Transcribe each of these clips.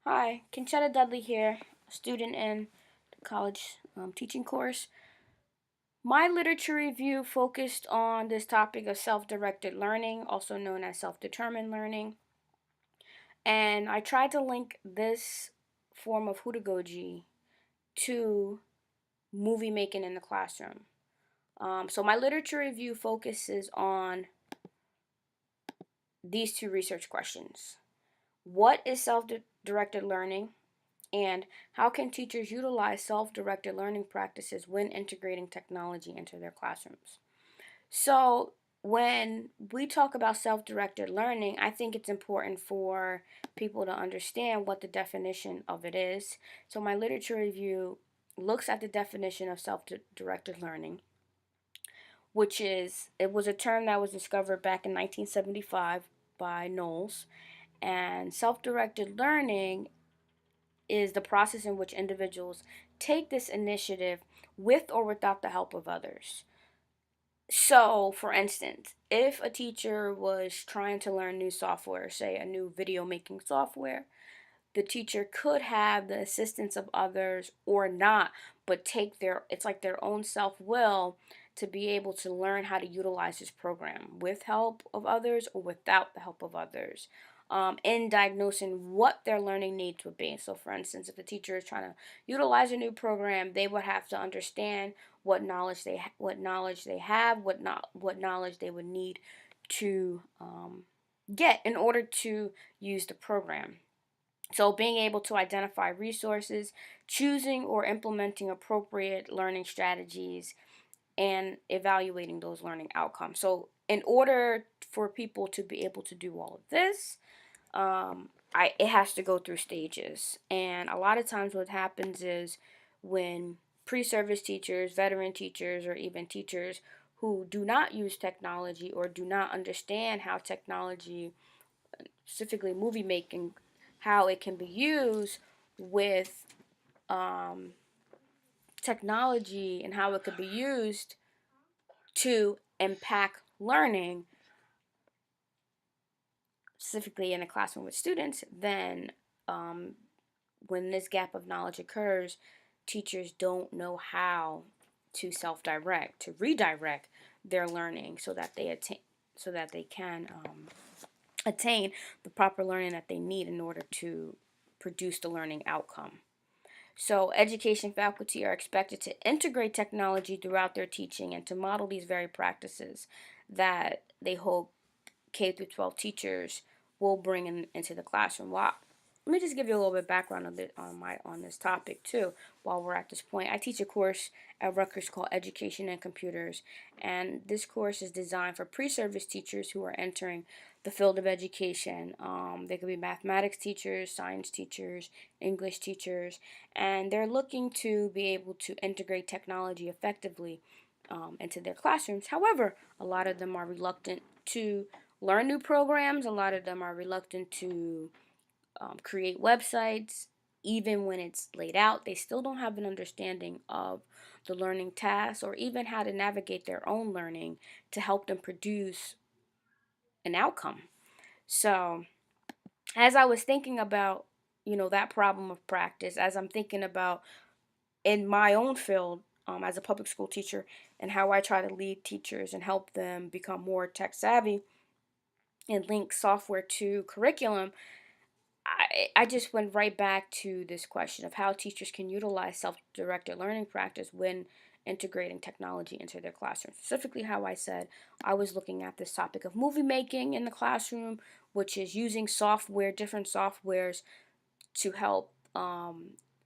Hi, Conchetta Dudley here, student in the college teaching course. My literature review focused on this topic of self-directed learning, also known as self-determined learning, and I tried to link this form of pedagogy to movie making in the classroom. So my literature review focuses on these two research questions. What is self-directed learning? And how can teachers utilize self-directed learning practices when integrating technology into their classrooms? So, when we talk about self-directed learning, I think it's important for people to understand what the definition of it is. So, my literature review looks at the definition of self-directed learning, which is it was a term that was discovered back in 1975 by Knowles, and self-directed learning is the process in which individuals take this initiative with or without the help of others. So, for instance, if a teacher was trying to learn new software, say a new video making software, the teacher could have the assistance of others or not, but take it's like their own self will to be able to learn how to utilize this program with help of others or without the help of others. In diagnosing what their learning needs would be. So, for instance, if the teacher is trying to utilize a new program, they would have to understand what knowledge they have, what knowledge they would need to get in order to use the program. So, being able to identify resources, choosing or implementing appropriate learning strategies, and evaluating those learning outcomes. So, in order for people to be able to do all of this, it has to go through stages. And a lot of times, what happens is when pre-service teachers, veteran teachers, or even teachers who do not use technology or do not understand how technology, specifically movie making, how it can be used with um, technology and how it could be used to impact learning, specifically in a classroom with students, then um, when this gap of knowledge occurs, teachers don't know how to self-direct, to redirect their learning so that they can attain the proper learning that they need in order to produce the learning outcome. So, education faculty are expected to integrate technology throughout their teaching and to model these very practices that they hope K through 12 teachers will bring into the classroom. Well, let me just give you a little bit of background on this topic too. While we're at this point, I teach a course at Rutgers called Education and Computers, and this course is designed for pre-service teachers who are entering the field of education. They could be mathematics teachers, science teachers, English teachers, and they're looking to be able to integrate technology effectively into their classrooms. However, a lot of them are reluctant to learn new programs. A lot of them are reluctant to create websites. Even when it's laid out, they still don't have an understanding of the learning tasks or even how to navigate their own learning to help them produce an outcome. So, as I was thinking about, that problem of practice, as I'm thinking about in my own field as a public school teacher and how I try to lead teachers and help them become more tech savvy and link software to curriculum, I just went right back to this question of how teachers can utilize self-directed learning practice when integrating technology into their classroom. Specifically, how I said I was looking at this topic of movie making in the classroom, which is using different softwares to help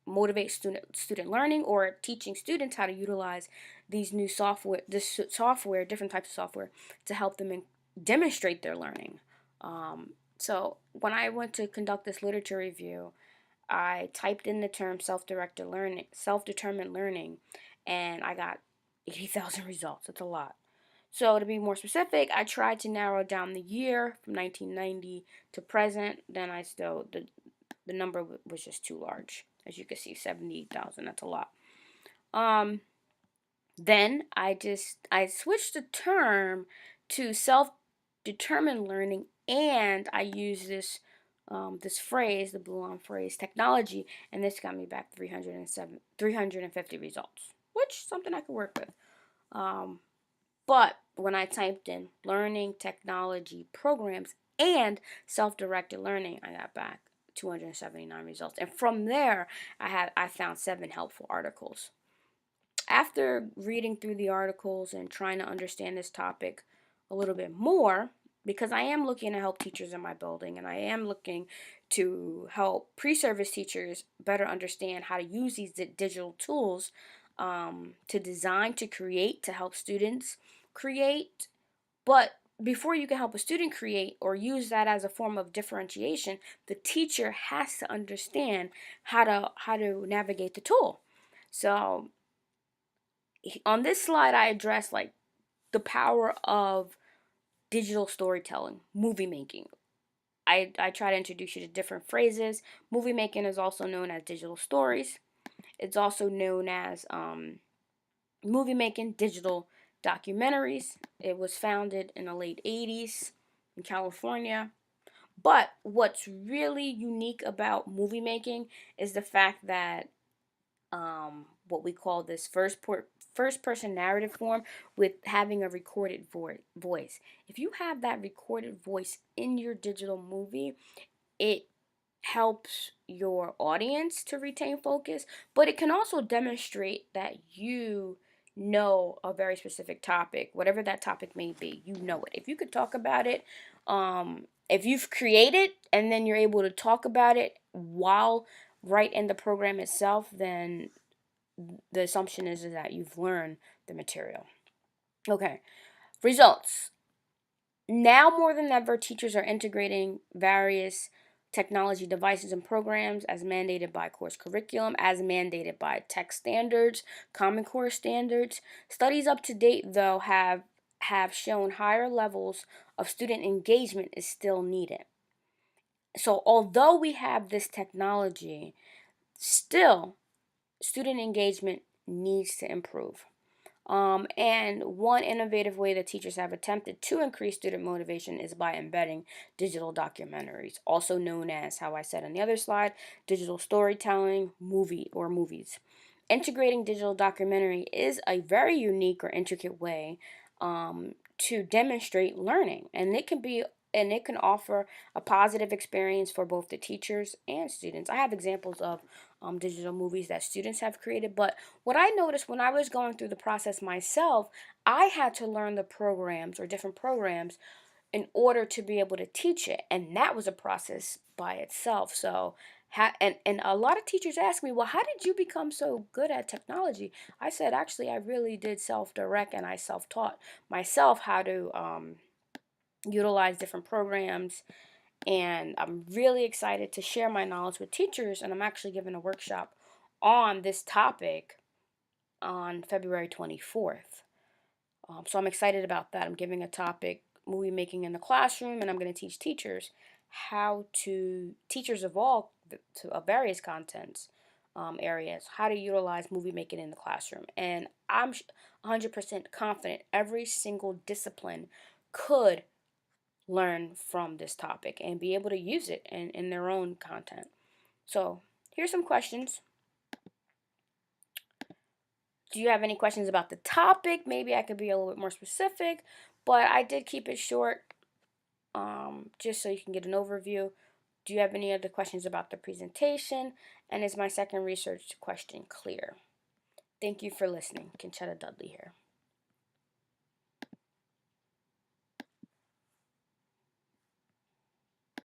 motivate student learning or teaching students how to utilize different types of software to help them demonstrate their learning. So when I went to conduct this literature review, I typed in the term self-determined learning, and I got 80,000 results. That's a lot. So to be more specific, I tried to narrow down the year from 1990 to present. Then the number was just too large. As you can see, 78,000. That's a lot. Um, then I switched the term to self-determined learning, and I use this this phrase, the blue line phrase, technology, and this got me back 350 results, which is something I could work with. But when I typed in learning technology programs and self-directed learning, I got back 279 results. And from there, I found 7 helpful articles. After reading through the articles and trying to understand this topic a little bit more, because I am looking to help teachers in my building and I am looking to help pre-service teachers better understand how to use these digital tools to design, to create, to help students create. But before you can help a student create or use that as a form of differentiation, the teacher has to understand how to navigate the tool. So on this slide, I address like the power of digital storytelling, movie making. I try to introduce you to different phrases. Movie making is also known as digital stories. It's also known as movie making, digital documentaries. It was founded in the late 80s in California. But what's really unique about movie making is the fact that what we call this first person narrative form with having a recorded voice. If you have that recorded voice in your digital movie, it helps your audience to retain focus, but it can also demonstrate that you know a very specific topic, whatever that topic may be. You know it. If you could talk about it, if you've created and then you're able to talk about it while right in the program itself, then the assumption is that you've learned the material. Okay, results. Now more than ever, teachers are integrating various technology devices and programs as mandated by course curriculum, as mandated by tech standards, Common Core standards. Studies up to date, though, have shown higher levels of student engagement is still needed. So although we have this technology, still student engagement needs to improve. And one innovative way that teachers have attempted to increase student motivation is by embedding digital documentaries, also known as, how I said on the other slide, digital storytelling, movies. Integrating digital documentary is a very unique or intricate way to demonstrate learning, and it can offer a positive experience for both the teachers and students. I have examples of digital movies that students have created, but what I noticed when I was going through the process myself, I had to learn the programs or different programs in order to be able to teach it, and that was a process by itself. So and a lot of teachers ask me, well, how did you become so good at technology? I said, actually, I really did self-direct, and I self-taught myself how to utilize different programs. And I'm really excited to share my knowledge with teachers, and I'm actually giving a workshop on this topic on February 24th. So I'm excited about that. I'm giving a topic, movie making in the classroom, and I'm going to teach teachers teachers of all various contents areas, how to utilize movie making in the classroom. And I'm 100% confident every single discipline could learn from this topic and be able to use it in their own content. So here's some questions. Do you have any questions about the topic? Maybe I could be a little bit more specific, but I did keep it short just so you can get an overview. Do you have any other questions about the presentation? And is my second research question clear? Thank you for listening. Conchetta Dudley here.